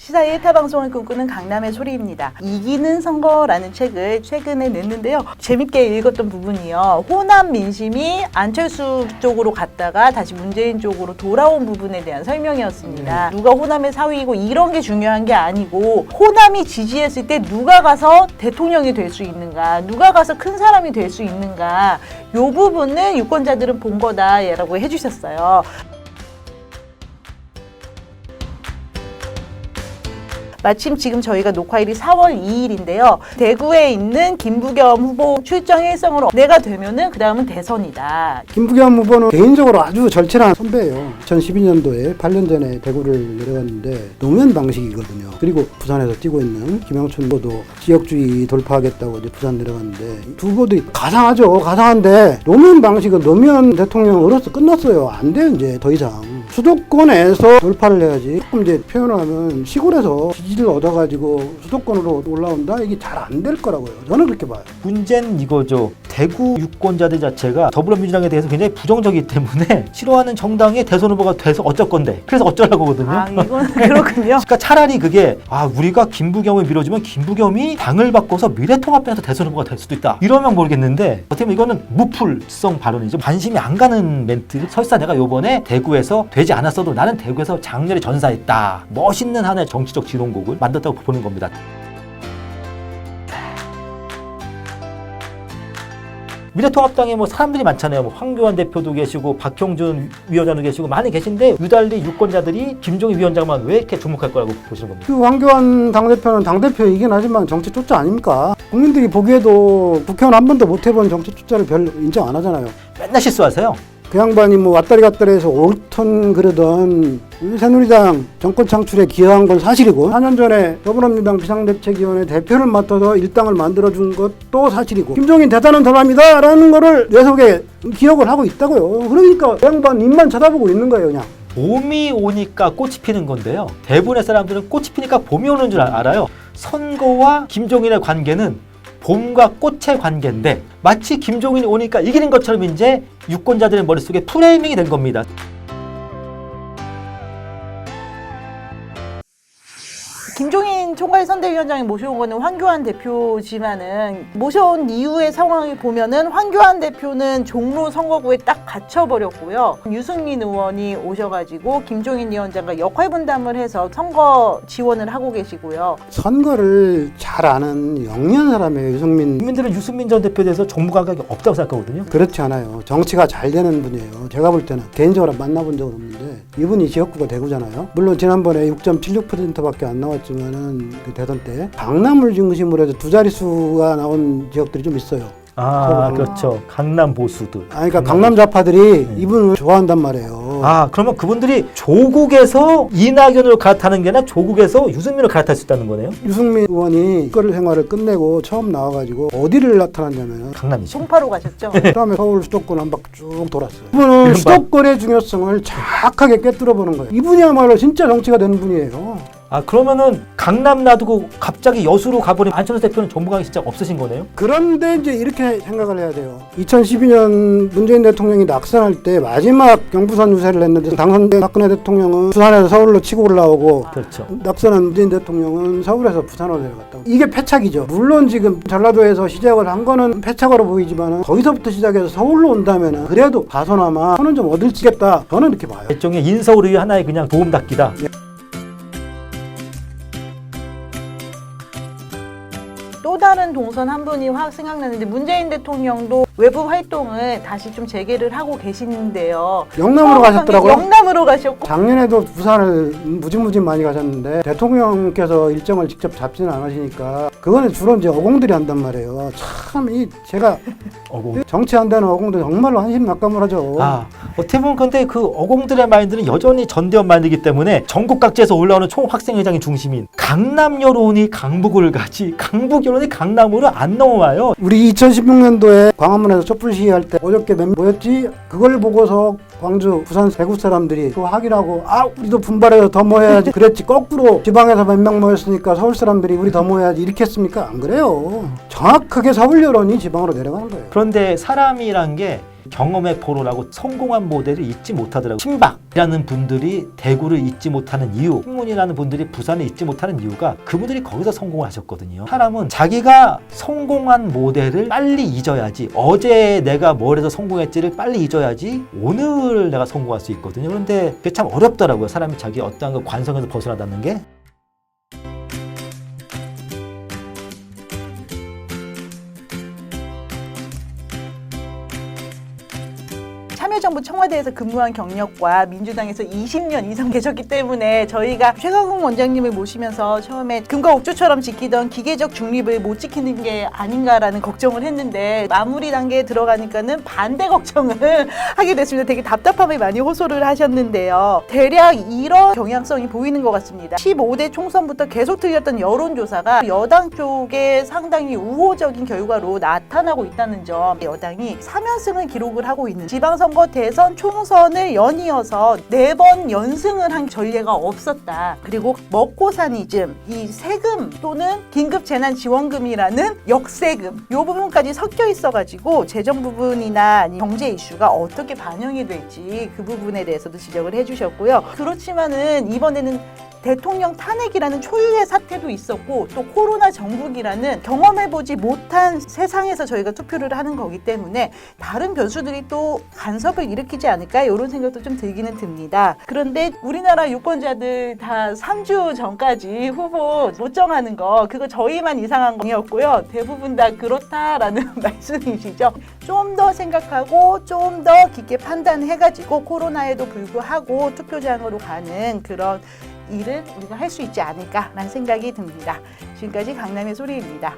시사의 1타 방송을 꿈꾸는 강남의 소리입니다. 이기는 선거라는 책을 최근에 냈는데요. 재밌게 읽었던 부분이요. 호남 민심이 안철수 쪽으로 갔다가 다시 문재인 쪽으로 돌아온 부분에 대한 설명이었습니다. 누가 호남의 사위이고 이런 게 중요한 게 아니고 호남이 지지했을 때 누가 가서 대통령이 될 수 있는가, 누가 가서 큰 사람이 될 수 있는가, 이 부분을 유권자들은 본 거다라고 해주셨어요. 마침 지금 저희가 녹화일이 4월 2일인데요. 대구에 있는 김부겸 후보 출정 일정으로 내가 되면은 그 다음은 대선이다. 김부겸 후보는 개인적으로 아주 절친한 선배예요. 2012년도에 8년 전에 대구를 내려갔는데 노무현 방식이거든요. 그리고 부산에서 뛰고 있는 김영춘 후보도 지역주의 돌파하겠다고 이제 부산 내려갔는데 두 후보들이 가상하죠. 가상한데 노무현 방식은 노무현 대통령으로서 끝났어요. 안 돼요 이제 더 이상. 수도권에서 돌파를 해야지. 조금 이제 표현하면 시골에서 지지를 얻어가지고 수도권으로 올라온다? 이게 잘 안 될 거라고요. 저는 그렇게 봐요. 문제는 이거죠. 대구 유권자들 자체가 더불어민주당에 대해서 굉장히 부정적이기 때문에 싫어하는 정당의 대선 후보가 돼서 어쩔 건데 그래서 어쩌라고 거든요. 아, 이건 그렇군요. 그러니까 차라리 그게 우리가 김부겸을 밀어주면 김부겸이 당을 바꿔서 미래통합당에서 대선 후보가 될 수도 있다. 이러면 모르겠는데 어떻게 보면 이거는 무풀성 발언이죠. 관심이 안 가는 멘트. 설사 내가 요번에 대구에서 되지 않았어도 나는 대구에서 장렬히 전사했다. 멋있는 하나의 정치적 지론곡을 만들었다고 보는 겁니다. 미래통합당에 뭐 사람들이 많잖아요. 뭐 황교안 대표도 계시고 박형준 위원장도 계시고 많이 계신데 유달리 유권자들이 김종인 위원장만 왜 이렇게 주목할 거라고 보시는 겁니까? 그 황교안 당대표는 당대표이긴 하지만 정치 쫓자 아닙니까? 국민들이 보기에도 국회의원 한 번도 못 해본 정치 쫓자를 별로 인정 안 하잖아요. 맨날 실수하세요. 그 양반이 뭐 왔다리 갔다리 해서 옳던 그러던 새누리당 정권 창출에 기여한 건 사실이고 4년 전에 더불어민주당 비상대책위원회 대표를 맡아서 일당을 만들어준 것도 사실이고 김종인 대단한 사람이다 라는 거를 뇌 속에 기억을 하고 있다고요. 그러니까 그 양반 입만 쳐다보고 있는 거예요 그냥. 봄이 오니까 꽃이 피는 건데요. 대부분의 사람들은 꽃이 피니까 봄이 오는 줄 알아요. 선거와 김종인의 관계는 봄과 꽃의 관계인데 마치 김종인이 오니까 이기는 것처럼 이제 유권자들의 머릿속에 프레이밍이 된 겁니다. 김종인 총괄선대위원장이 모셔온 거는 황교안 대표지만은 모셔온 이후의 상황을 보면은 황교안 대표는 종로 선거구에 딱 갇혀버렸고요. 유승민 의원이 오셔가지고 김종인 위원장과 역할 분담을 해서 선거 지원을 하고 계시고요. 선거를 잘 아는 영리한 사람이에요 유승민. 국민들은 유승민 전 대표에 대해서 정부 감각이 없다고 생각하거든요. 그렇지 않아요. 정치가 잘 되는 분이에요. 제가 볼 때는 개인적으로 만나본 적은 없는데 이분이 지역구가 대구잖아요. 물론 지난번에 6.76%밖에 안 나왔지만은 그 대선 때 강남을 중심으로 해서 두 자릿수가 나온 지역들이 좀 있어요. 그렇죠. 강남 보수들. 그러니까 강남 좌파들이 이분을 좋아한단 말이에요. 그러면 그분들이 조국에서 이낙연으로 갈아타는 게 아니라 조국에서 유승민으로 갈아탈 수 있다는 거네요? 유승민 의원이 거리 생활을 끝내고 처음 나와가지고 어디를 나타났냐면 강남이죠. 송파로 가셨죠. 그다음에 서울 수도권 한 바퀴 쭉 돌았어요. 이분은 수도권의 중요성을 정확하게 꿰뚫어보는 거예요. 이분이야말로 진짜 정치가 되는 분이에요. 그러면은 강남 놔두고 갑자기 여수로 가버린 안철수 대표는 정부감이 진짜 없으신 거네요? 그런데 이제 이렇게 생각을 해야 돼요. 2012년 문재인 대통령이 낙선할 때 마지막 경부선 유세를 했는데 당선된 박근혜 대통령은 부산에서 서울로 치고 올라오고 그렇죠. 낙선한 문재인 대통령은 서울에서 부산으로 내려갔다고. 이게 패착이죠. 물론 지금 전라도에서 시작을 한 거는 패착으로 보이지만 거기서부터 시작해서 서울로 온다면 그래도 다소나마 선은 좀 얻을 수 있겠다. 저는 이렇게 봐요. 일종의 인서울의 하나의 그냥 도움닫기다. 또 다른 동선 한 분이 생각나는데 문재인 대통령도 외부 활동을 다시 좀 재개를 하고 계시는데요. 영남으로 가셨더라고요. 영남으로 가셨고 작년에도 부산을 무진무진 많이 가셨는데 대통령께서 일정을 직접 잡지는 않으시니까 그거는 주로 이제 어공들이 한단 말이에요. 참 제가 정치한다는 어공들 정말로 한심 낙감을 하죠. 어떻게 보면 근데 그 어공들의 마인드는 여전히 전대원 마인드이기 때문에 전국 각지에서 올라오는 총학생회장이 중심인 강남 여론이 강북을 가지 강북 여론이 강남으로 안 넘어와요. 우리 2016년도에 광화문에서 촛불 시위할 때 어저께 몇 뭐였지? 그걸 보고서 광주, 부산, 대구 사람들이 또 하기라고 우리도 분발해서 더 모여야지 그랬지. 거꾸로 지방에서 몇 명 모였으니까 서울 사람들이 우리 더 모여야지 이렇게 했습니까? 안 그래요. 정확하게 서울 여론이 지방으로 내려가는 거예요. 그런데 사람이란 게 경험의 포로라고 성공한 모델을 잊지 못하더라고요. 신박이라는 분들이 대구를 잊지 못하는 이유, 신문이라는 분들이 부산을 잊지 못하는 이유가 그분들이 거기서 성공을 하셨거든요. 사람은 자기가 성공한 모델을 빨리 잊어야지, 어제 내가 뭘 해서 성공했지를 빨리 잊어야지 오늘 내가 성공할 수 있거든요. 그런데 그게 참 어렵더라고요. 사람이 자기 어떠한 그 관성에서 벗어나다는 게. 참여정부 청와대에서 근무한 경력과 민주당에서 20년 이상 계셨기 때문에 저희가 최강욱 원장님을 모시면서 처음에 금과 옥조처럼 지키던 기계적 중립을 못 지키는 게 아닌가라는 걱정을 했는데 마무리 단계에 들어가니까는 반대 걱정을 하게 됐습니다. 되게 답답함을 많이 호소를 하셨는데요. 대략 이런 경향성이 보이는 것 같습니다. 15대 총선부터 계속 들렸던 여론조사가 여당 쪽에 상당히 우호적인 결과로 나타나고 있다는 점, 여당이 3연승을 기록을 하고 있는 지방선거 대선 총선을 연이어서 4번 연승을 한 전례가 없었다. 그리고 먹고사니즘, 이 세금 또는 긴급재난지원금이라는 역세금, 이 부분까지 섞여 있어가지고 재정 부분이나 아니 경제 이슈가 어떻게 반영이 될지 그 부분에 대해서도 지적을 해주셨고요. 그렇지만은 이번에는 대통령 탄핵이라는 초유의 사태도 있었고 또 코로나 정국이라는 경험해보지 못한 세상에서 저희가 투표를 하는 거기 때문에 다른 변수들이 또 간섭을 일으키지 않을까 이런 생각도 좀 들기는 듭니다. 그런데 우리나라 유권자들 다 3주 전까지 후보 못 정하는 거 그거 저희만 이상한 거였고요. 대부분 다 그렇다라는 말씀이시죠. 좀 더 생각하고 좀 더 깊게 판단해가지고 코로나에도 불구하고 투표장으로 가는 그런 일은 우리가 할 수 있지 않을까라는 생각이 듭니다. 지금까지 강남의 소리입니다.